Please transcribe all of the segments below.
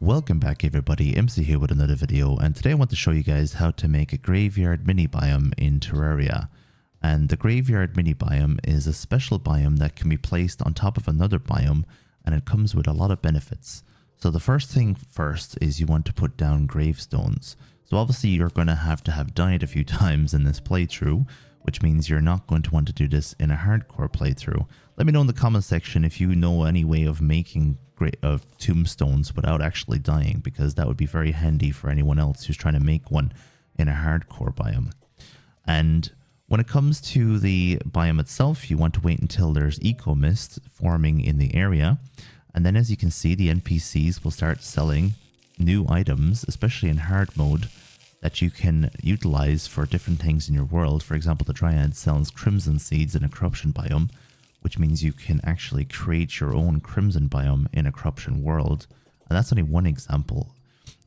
Welcome back everybody, MC here with another video, and today I want to show you guys how to make a graveyard mini biome in Terraria. And the graveyard mini biome is a special biome that can be placed on top of another biome, and it comes with a lot of benefits. So the first thing first is you want to put down gravestones. So obviously you're going to have died a few times in this playthrough, which means you're not going to want to do this in a hardcore playthrough. Let me know in the comment section if you know any way of making tombstones without actually dying, because that would be very handy for anyone else who's trying to make one in a hardcore biome. And when it comes to the biome itself, you want to wait until there's eco mist forming in the area, and then as you can see, the NPCs will start selling new items, especially in hard mode, that you can utilize for different things in your world. For example, the Dryad sells crimson seeds in a corruption biome, which means you can actually create your own crimson biome in a corruption world. And that's only one example.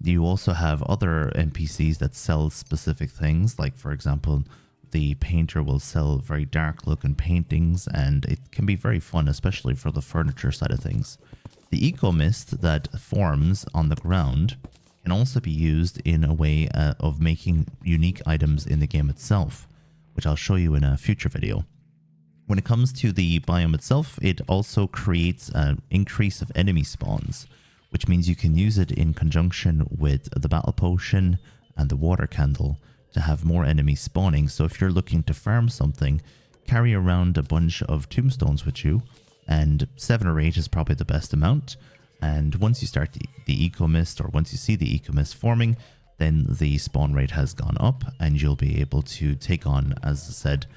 You also have other NPCs that sell specific things, like for example, the painter will sell very dark looking paintings, and it can be very fun, especially for the furniture side of things. The eco mist that forms on the ground can also be used in a way of making unique items in the game itself, which I'll show you in a future video. When it comes to the biome itself, it also creates an increase of enemy spawns, which means you can use it in conjunction with the battle potion and the water candle to have more enemies spawning. So if you're looking to farm something, carry around a bunch of tombstones with you, and 7 or 8 is probably the best amount. And once you start the eco mist, or once you see the eco mist forming, then the spawn rate has gone up, and you'll be able to take on, as I said,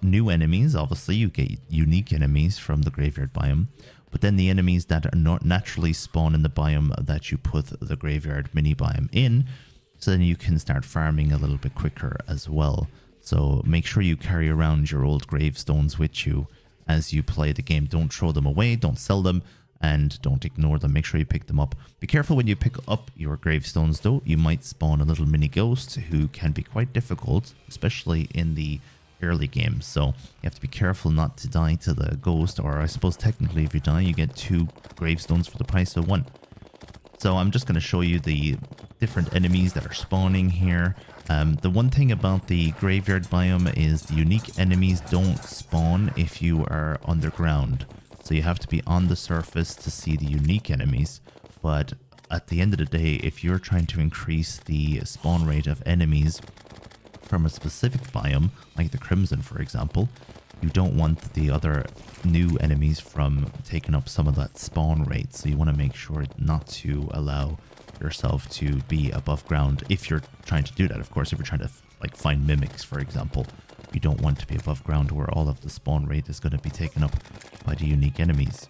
new enemies. Obviously you get unique enemies from the graveyard biome, but then the enemies that are not naturally spawn in the biome that you put the graveyard mini biome in, so then you can start farming a little bit quicker as well. So make sure you carry around your old gravestones with you as you play the game. Don't throw them away, don't sell them, and don't ignore them. Make sure you pick them up. Be careful when you pick up your gravestones though. You might spawn a little mini ghost who can be quite difficult, especially in the early game. So you have to be careful not to die to the ghost, or I suppose technically if you die you get 2 gravestones for the price of 1. So I'm just going to show you the different enemies that are spawning here. The one thing about the graveyard biome is the unique enemies don't spawn if you are underground. So you have to be on the surface to see the unique enemies. But at the end of the day, if you're trying to increase the spawn rate of enemies from a specific biome, like the crimson for example, you don't want the other new enemies from taking up some of that spawn rate. So you want to make sure not to allow yourself to be above ground if you're trying to do that. Of course, if you're trying to like find mimics for example, you don't want to be above ground where all of the spawn rate is going to be taken up by the unique enemies.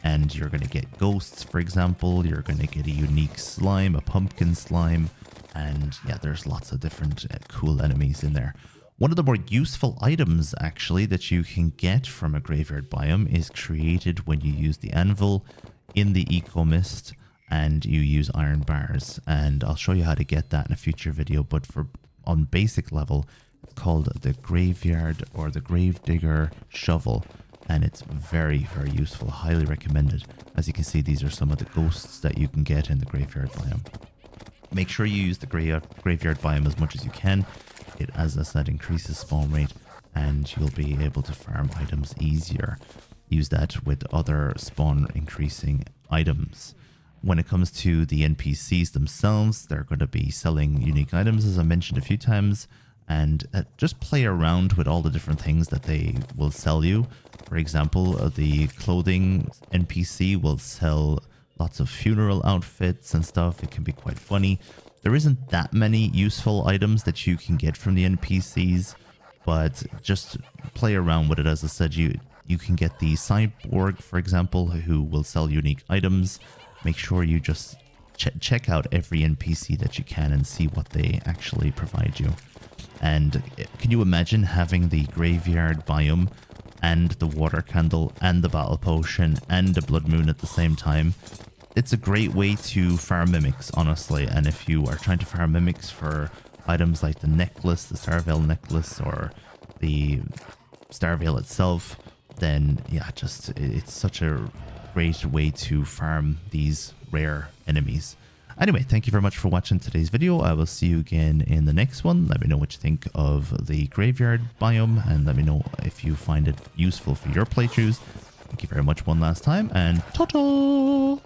And you're going to get ghosts, for example. You're going to get a unique slime, a pumpkin slime, and yeah, there's lots of different cool enemies in there. One of the more useful items actually that you can get from a graveyard biome is created when you use the anvil in the eco mist and you use iron bars, and I'll show you how to get that in a future video. But for on basic level, it's called the graveyard or the gravedigger shovel, and it's very useful. Highly recommended. As you can see, these are some of the ghosts that you can get in the graveyard biome. Make sure you use the graveyard biome as much as you can. It, as I said, increases spawn rate, and you'll be able to farm items easier. Use that with other spawn increasing items. When it comes to the NPCs themselves, they're going to be selling unique items, as I mentioned a few times, and just play around with all the different things that they will sell you. For example, the clothing NPC will sell lots of funeral outfits and stuff. It can be quite funny. There isn't that many useful items that you can get from the NPCs, but just play around with it. As I said, you can get the cyborg, for example, who will sell unique items. Make sure you just check out every NPC that you can and see what they actually provide you. And can you imagine having the graveyard biome and the water candle and the battle potion and the blood moon at the same time? It's a great way to farm mimics, honestly. And if you are trying to farm mimics for items like the necklace, the Starveil necklace, or the Starveil itself, then yeah, just it's such a great way to farm these rare enemies. Anyway, thank you very much for watching today's video. I will see you again in the next one. Let me know what you think of the Graveyard Biome, and let me know if you find it useful for your playthroughs. Thank you very much one last time, and ta-ta!